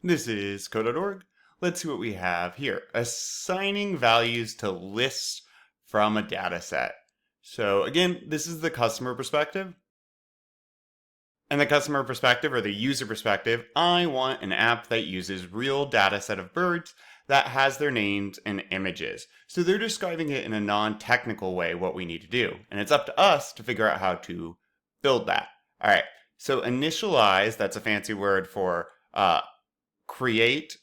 This is code.org. Let's see what we have here. Assigning values to lists from a data set. So again, this is the customer perspective. And the customer perspective or the user perspective, I want an app that uses real data set of birds that has their names and images. So they're describing it in a non-technical way what we need to do. And it's up to us to figure out how to build that. All right. So initialize, that's a fancy word for create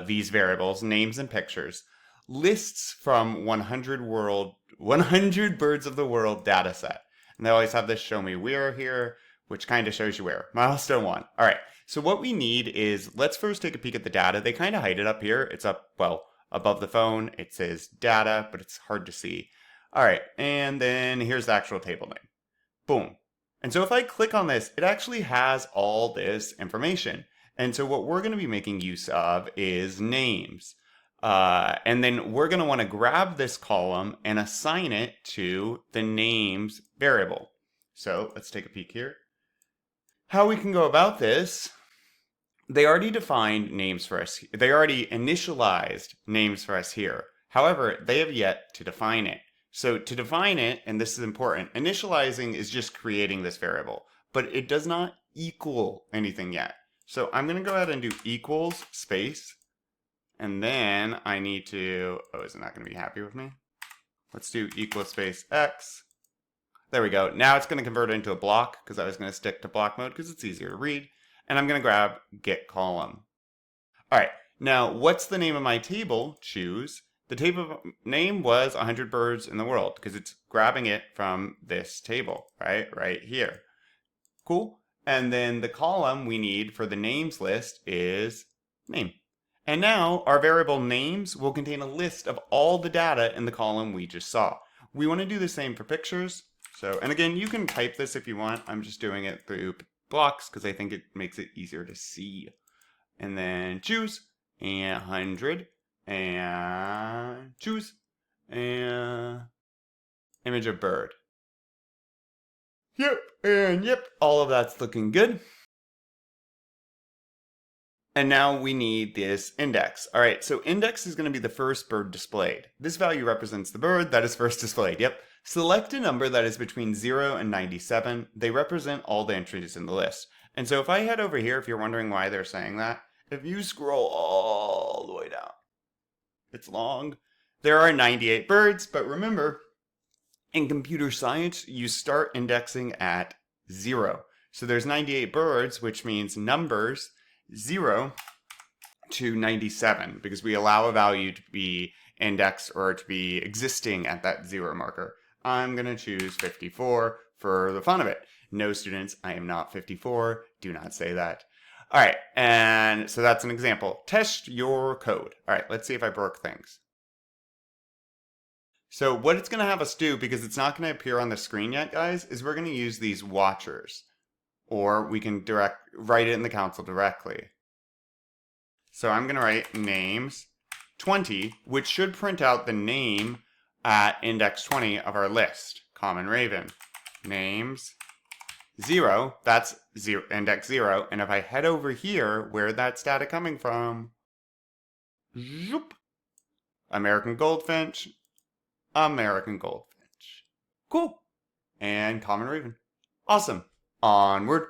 these variables, names and pictures, lists from 100 birds of the world data set. And they always have this show me where here, which kind of shows you where. Milestone 1. All right. So what we need is, let's first take a peek at the data. They kind of hide it up here. It's up, well, above the phone. It says data, but it's hard to see. All right. And then here's the actual table name. Boom. And so if I click on this, it actually has all this information. And so what we're going to be making use of is names. And then we're going to want to grab this column and assign it to the names variable. So let's take a peek here. How we can go about this, they already defined names for us. They already initialized names for us here. However, they have yet to define it. So to define it, and this is important, initializing is just creating this variable, but it does not equal anything yet. So I'm going to go ahead and do equals space, and then I need to, oh, is it not going to be happy with me? Let's do equals space x. There we go. Now it's going to convert it into a block because I was going to stick to block mode because it's easier to read. And I'm going to grab get column. All right. Now, what's the name of my table? Choose. The table name was 100 birds in the world because it's grabbing it from this table, right here. Cool. And then the column we need for the names list is name. And now our variable names will contain a list of all the data in the column we just saw. We want to do the same for pictures. So, and again, you can type this if you want. I'm just doing it through blocks because I think it makes it easier to see. And then choose and 100 and choose and image of bird. Yep, and yep, all of that's looking good. And now we need this index. All right, so index is going to be the first bird displayed. This value represents the bird that is first displayed. Yep. Select a number that is between 0 and 97. They represent all the entries in the list. And so if I head over here, if you're wondering why they're saying that, if you scroll all the way down, it's long. There are 98 birds, but remember, in computer science, you start indexing at 0. So there's 98 birds, which means numbers 0 to 97, because we allow a value to be indexed or to be existing at that 0 marker. I'm going to choose 54 for the fun of it. No, students, I am not 54. Do not say that. All right, and so that's an example. Test your code. All right, let's see if I broke things. So what it's going to have us do, because it's not going to appear on the screen yet, guys, is we're going to use these watchers. Or we can write it in the console directly. So I'm going to write names 20, which should print out the name at index 20 of our list. Common Raven. Names 0, that's index 0. And if I head over here, where that's data coming from? Zoop. American Goldfinch. American Goldfinch. Cool. And Common Raven. Awesome. Onward.